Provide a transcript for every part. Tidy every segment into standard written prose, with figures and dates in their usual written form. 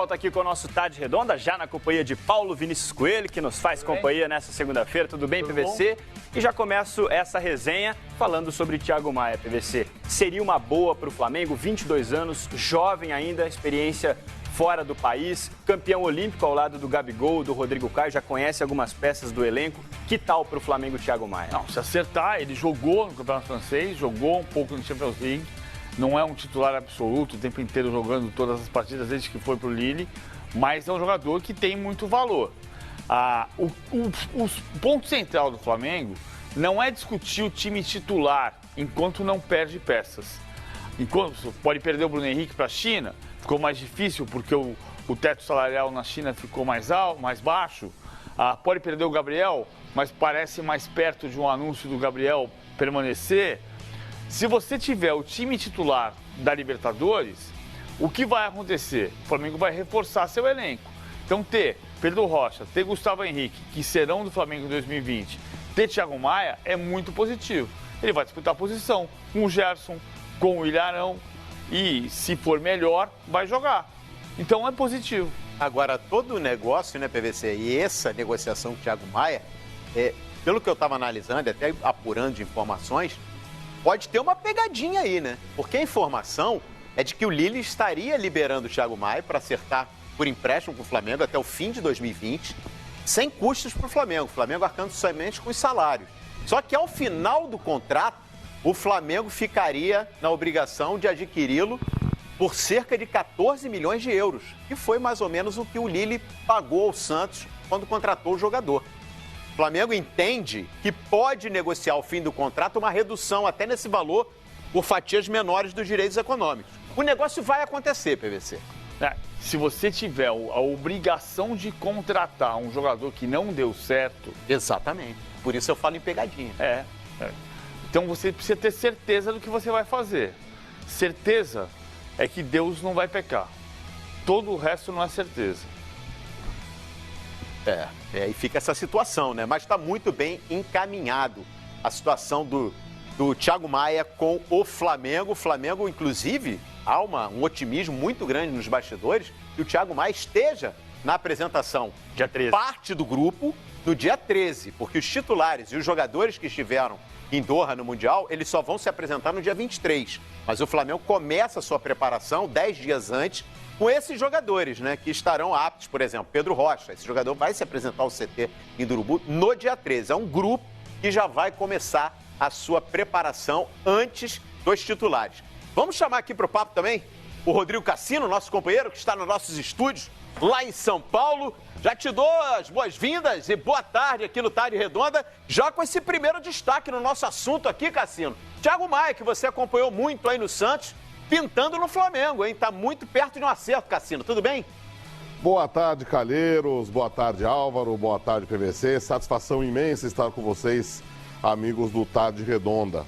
Volta aqui com o nosso Tá de Redonda, já na companhia de Paulo Vinícius Coelho, que nos faz companhia nessa segunda-feira. Tudo bem, PVC? E já começo essa resenha falando sobre Thiago Maia, PVC. Seria uma boa para o Flamengo, 22 anos, jovem ainda, experiência fora do país, campeão olímpico ao lado do Gabigol, do Rodrigo Caio, já conhece algumas peças do elenco. Que tal para o Flamengo, Thiago Maia? Não, se acertar, ele jogou no Campeonato Francês, jogou um pouco no Champions League. Não é um titular absoluto, o tempo inteiro jogando todas as partidas desde que foi para o Lille, mas é um jogador que tem muito valor. O ponto central do Flamengo não é discutir o time titular enquanto não perde peças. Enquanto pode perder o Bruno Henrique para a China, ficou mais difícil porque o teto salarial na China ficou mais alto, mais baixo. Pode perder o Gabriel, mas parece mais perto de um anúncio do Gabriel permanecer. Se você tiver o time titular da Libertadores, o que vai acontecer? O Flamengo vai reforçar seu elenco. Então ter Pedro Rocha, ter Gustavo Henrique, que serão do Flamengo em 2020, ter Thiago Maia é muito positivo. Ele vai disputar a posição com o Gerson, com o Ilharão e, se for melhor, vai jogar. Então é positivo. Agora, todo o negócio, né, PVC, e essa negociação com o Thiago Maia, pelo que eu estava analisando, até apurando de informações, pode ter uma pegadinha aí, né? Porque a informação é de que o Lille estaria liberando o Thiago Maia para acertar por empréstimo com o Flamengo até o fim de 2020, sem custos para o Flamengo. O Flamengo arcando somente com os salários. Só que ao final do contrato, o Flamengo ficaria na obrigação de adquiri-lo por cerca de 14 milhões de euros, que foi mais ou menos o que o Lille pagou ao Santos quando contratou o jogador. O Flamengo entende que pode negociar ao fim do contrato uma redução até nesse valor por fatias menores dos direitos econômicos. O negócio vai acontecer, PVC. Se você tiver a obrigação de contratar um jogador que não deu certo... Exatamente. Por isso eu falo em pegadinha. Então você precisa ter certeza do que você vai fazer. Certeza é que Deus não vai pecar. Todo o resto não é certeza. E fica essa situação, né? Mas está muito bem encaminhado a situação do Thiago Maia com o Flamengo. O Flamengo, inclusive, há um otimismo muito grande nos bastidores que o Thiago Maia esteja na apresentação dia 13. Parte do grupo no dia 13, porque os titulares e os jogadores que estiveram em Doha no Mundial, eles só vão se apresentar no dia 23. Mas o Flamengo começa a sua preparação 10 dias antes com esses jogadores, né, que estarão aptos, por exemplo, Pedro Rocha. Esse jogador vai se apresentar ao CT em Urubu no dia 13. É um grupo que já vai começar a sua preparação antes dos titulares. Vamos chamar aqui para o papo também o Rodrigo Cassino, nosso companheiro, que está nos nossos estúdios lá em São Paulo. Já te dou as boas-vindas e boa tarde aqui no Tá de Redonda, já com esse primeiro destaque no nosso assunto aqui, Cassino. Thiago Maia, que você acompanhou muito aí no Santos, pintando no Flamengo, hein? Tá muito perto de um acerto, Cassino. Tudo bem? Boa tarde, Calheiros. Boa tarde, Álvaro. Boa tarde, PVC. Satisfação imensa estar com vocês, amigos do Tá de Redonda.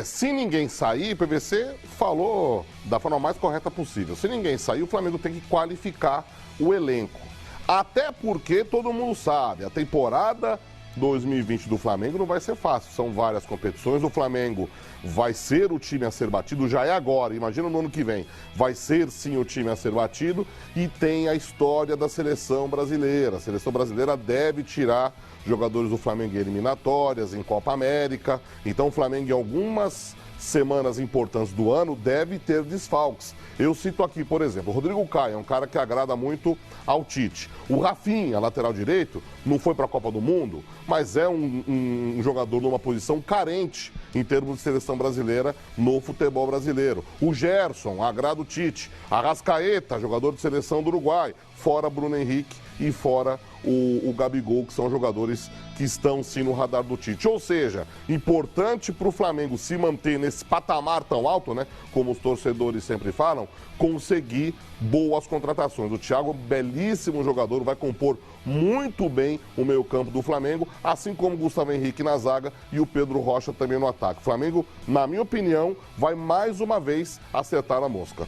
Se ninguém sair, PVC falou da forma mais correta possível. Se ninguém sair, o Flamengo tem que qualificar o elenco. Até porque todo mundo sabe, a temporada 2020 do Flamengo não vai ser fácil. São várias competições. O Flamengo vai ser o time a ser batido, já é agora. Imagina no ano que vem. Vai ser sim o time a ser batido e tem a história da seleção brasileira. A seleção brasileira deve tirar jogadores do Flamengo em eliminatórias, em Copa América. Então o Flamengo, em algumas semanas importantes do ano, deve ter desfalques. Eu cito aqui, por exemplo, o Rodrigo Caio, é um cara que agrada muito ao Tite. O Rafinha, lateral direito, não foi para a Copa do Mundo, mas é um jogador numa posição carente em termos de seleção brasileira no futebol brasileiro. O Gerson, agrada o Tite. Arrascaeta, jogador de seleção do Uruguai, fora Bruno Henrique e fora o Gabigol, que são jogadores que estão sim no radar do Tite. Ou seja, importante para o Flamengo se manter nesse patamar tão alto, né? Como os torcedores sempre falam, conseguir boas contratações. O Thiago, belíssimo jogador, vai compor muito bem o meio-campo do Flamengo, assim como o Gustavo Henrique na zaga e o Pedro Rocha também no ataque. O Flamengo, na minha opinião, vai mais uma vez acertar a mosca.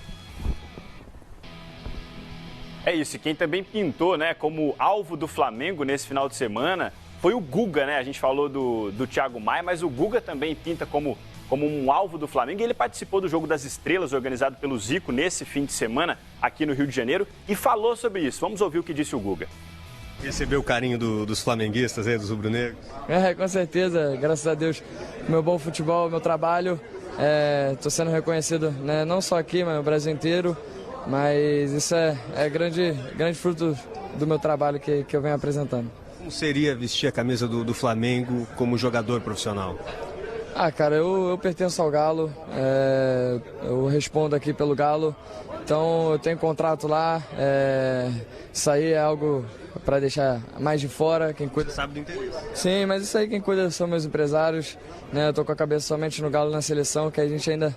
É isso, e quem também pintou, né, como alvo do Flamengo nesse final de semana foi o Guga, né? A gente falou do Thiago Maia, mas o Guga também pinta como um alvo do Flamengo e ele participou do Jogo das Estrelas organizado pelo Zico nesse fim de semana. aqui no Rio de Janeiro e falou sobre isso. Vamos ouvir o que disse o Guga. Recebeu o carinho dos flamenguistas aí, dos rubro-negros? Com certeza, graças a Deus, meu bom futebol, meu trabalho, estou sendo reconhecido, né, não só aqui, mas no Brasil inteiro, mas isso é grande fruto do meu trabalho que eu venho apresentando. Como seria vestir a camisa do Flamengo como jogador profissional? Cara, eu pertenço ao Galo, eu respondo aqui pelo Galo, então eu tenho contrato lá, isso aí é algo para deixar mais de fora. Quem cuida... Você sabe do interesse? Sim, mas isso aí quem cuida são meus empresários, né? Eu tô com a cabeça somente no Galo, na seleção, que a gente ainda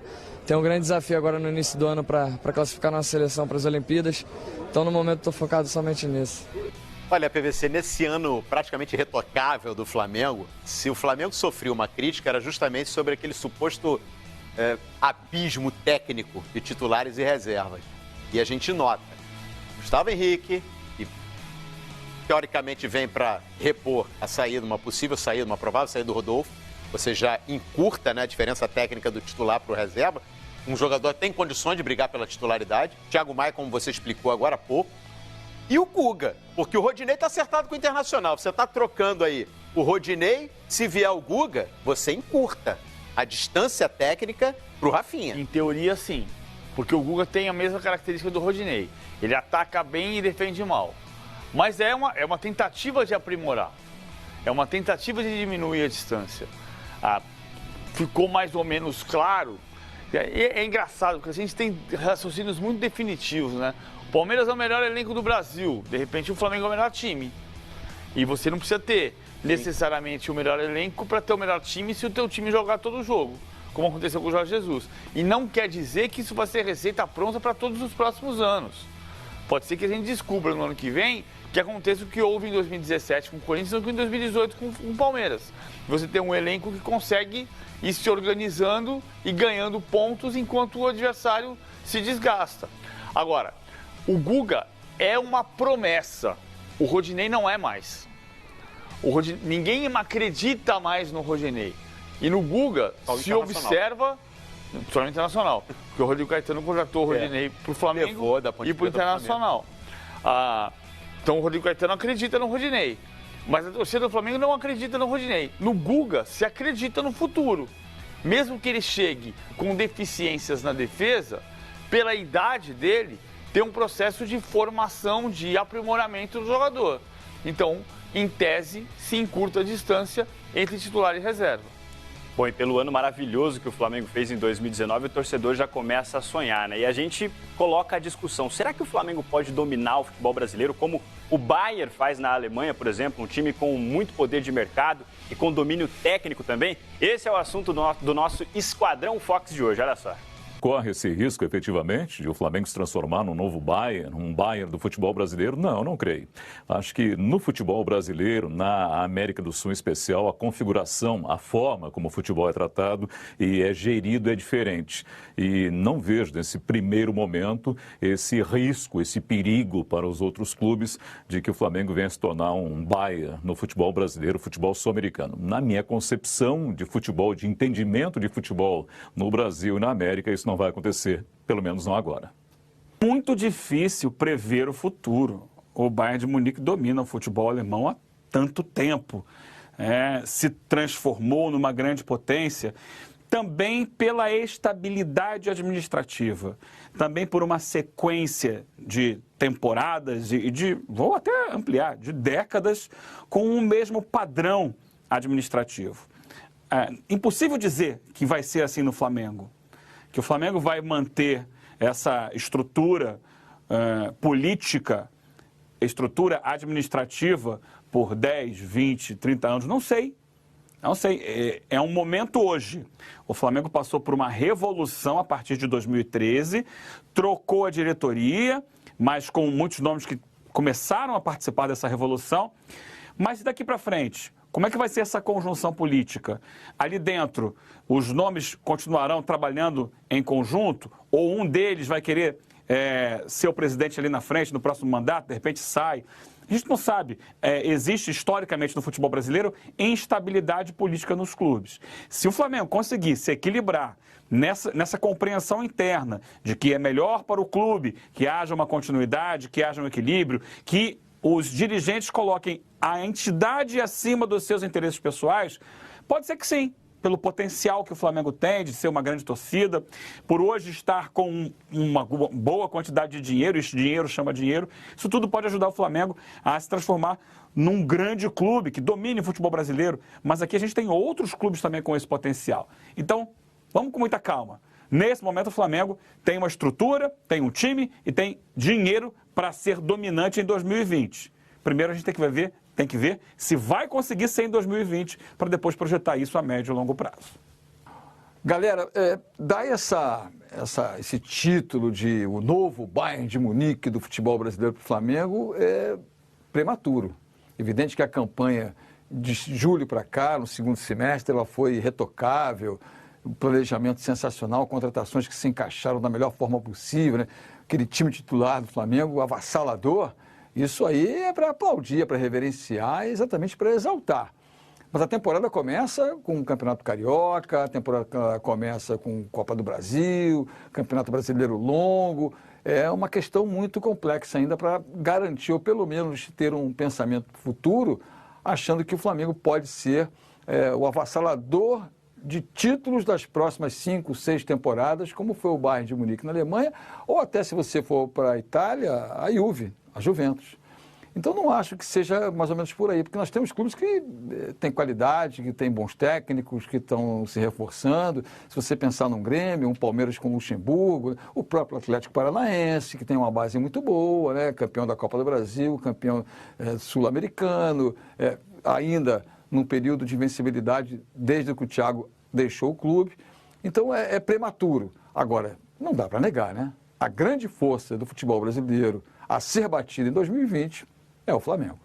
tem um grande desafio agora no início do ano para classificar nossa seleção para as Olimpíadas, então no momento estou focado somente nisso. Olha, PVC, nesse ano praticamente irretocável do Flamengo, se o Flamengo sofreu uma crítica, era justamente sobre aquele suposto abismo técnico de titulares e reservas. E a gente nota, Gustavo Henrique, que teoricamente vem para repor a saída, uma possível saída, uma provável saída do Rodolfo, você já encurta, né, a diferença técnica do titular para o reserva. Um jogador tem condições de brigar pela titularidade. Thiago Maia, como você explicou agora há pouco. E o Guga, porque o Rodinei está acertado com o Internacional. Você está trocando aí o Rodinei, se vier o Guga, você encurta a distância técnica para o Rafinha. Em teoria, sim. Porque o Guga tem a mesma característica do Rodinei. Ele ataca bem e defende mal. Mas é uma tentativa de aprimorar. É uma tentativa de diminuir a distância. Ficou mais ou menos claro. É engraçado, porque a gente tem raciocínios muito definitivos, né? O Palmeiras é o melhor elenco do Brasil. De repente, o Flamengo é o melhor time. E você não precisa ter necessariamente o melhor elenco para ter o melhor time se o teu time jogar todo o jogo, como aconteceu com o Jorge Jesus. E não quer dizer que isso vai ser receita pronta para todos os próximos anos. Pode ser que a gente descubra no ano que vem que aconteça o que houve em 2017 com o Corinthians e em 2018 com o Palmeiras. Você tem um elenco que consegue ir se organizando e ganhando pontos enquanto o adversário se desgasta. Agora, o Guga é uma promessa. O Rodinei não é mais. Ninguém acredita mais no Rodinei. E no Guga se observa... Só no Internacional. Porque o Rodrigo Caetano contratou o Rodinei para o Flamengo e para o Internacional. Então o Rodrigo Caetano acredita no Rodinei. Mas a torcida do Flamengo não acredita no Rodinei. No Guga se acredita no futuro. Mesmo que ele chegue com deficiências na defesa, pela idade dele, tem um processo de formação, de aprimoramento do jogador. Então, em tese, se encurta a distância entre titular e reserva. Bom, e pelo ano maravilhoso que o Flamengo fez em 2019, o torcedor já começa a sonhar, né? E a gente coloca a discussão, será que o Flamengo pode dominar o futebol brasileiro como o Bayern faz na Alemanha, por exemplo, um time com muito poder de mercado e com domínio técnico também? Esse é o assunto do nosso Esquadrão Fox de hoje, olha só. Corre esse risco, efetivamente, de o Flamengo se transformar num novo Bayern, um Bayern do futebol brasileiro? Não creio. Acho que no futebol brasileiro, na América do Sul em especial, a configuração, a forma como o futebol é tratado e é gerido é diferente. E não vejo, nesse primeiro momento, esse risco, esse perigo para os outros clubes de que o Flamengo venha se tornar um Bayern no futebol brasileiro, futebol sul-americano. Na minha concepção de futebol, de entendimento de futebol no Brasil e na América, isso não vai acontecer, pelo menos não agora. Muito difícil prever o futuro. O Bayern de Munique domina o futebol alemão há tanto tempo. Se transformou numa grande potência, também pela estabilidade administrativa, também por uma sequência de temporadas e vou até ampliar, de décadas com o mesmo padrão administrativo. Impossível dizer que vai ser assim no Flamengo. Que o Flamengo vai manter essa estrutura política, estrutura administrativa por 10, 20, 30 anos, não sei. Não sei, é um momento hoje. O Flamengo passou por uma revolução a partir de 2013, trocou a diretoria, mas com muitos nomes que começaram a participar dessa revolução. Mas daqui para frente, como é que vai ser essa conjunção política? Ali dentro, os nomes continuarão trabalhando em conjunto ou um deles vai querer ser o presidente ali na frente, no próximo mandato, de repente sai. A gente não sabe. Existe historicamente no futebol brasileiro instabilidade política nos clubes. Se o Flamengo conseguir se equilibrar nessa compreensão interna de que é melhor para o clube que haja uma continuidade, que haja um equilíbrio, que os dirigentes coloquem a entidade acima dos seus interesses pessoais, pode ser que sim, pelo potencial que o Flamengo tem de ser uma grande torcida, por hoje estar com uma boa quantidade de dinheiro, esse dinheiro chama dinheiro, isso tudo pode ajudar o Flamengo a se transformar num grande clube que domine o futebol brasileiro, mas aqui a gente tem outros clubes também com esse potencial. Então, vamos com muita calma. Nesse momento o Flamengo tem uma estrutura, tem um time e tem dinheiro para ser dominante em 2020. Primeiro a gente tem que ver se vai conseguir ser em 2020 para depois projetar isso a médio e longo prazo. Galera, dar esse título de o novo Bayern de Munique do futebol brasileiro para o Flamengo é prematuro. Evidente que a campanha de julho para cá, no segundo semestre, ela foi retocável, um planejamento sensacional, contratações que se encaixaram da melhor forma possível, né? Aquele time titular do Flamengo, avassalador, isso aí é para aplaudir, é para reverenciar, é exatamente para exaltar. Mas a temporada começa com o Campeonato Carioca, a temporada começa com Copa do Brasil, Campeonato Brasileiro longo. É uma questão muito complexa ainda para garantir, ou pelo menos ter um pensamento futuro, achando que o Flamengo pode ser o avassalador de títulos das próximas 5, 6 temporadas, como foi o Bayern de Munique na Alemanha, ou até, se você for para a Itália, a Juve, a Juventus. Então, não acho que seja mais ou menos por aí, porque nós temos clubes que têm qualidade, que têm bons técnicos, que estão se reforçando. Se você pensar num Grêmio, um Palmeiras com Luxemburgo, o próprio Atlético Paranaense, que tem uma base muito boa, né? Campeão da Copa do Brasil, campeão sul-americano, ainda num período de invencibilidade desde que o Thiago deixou o clube. Então, é prematuro. Agora, não dá para negar, né? A grande força do futebol brasileiro a ser batida em 2020 é o Flamengo.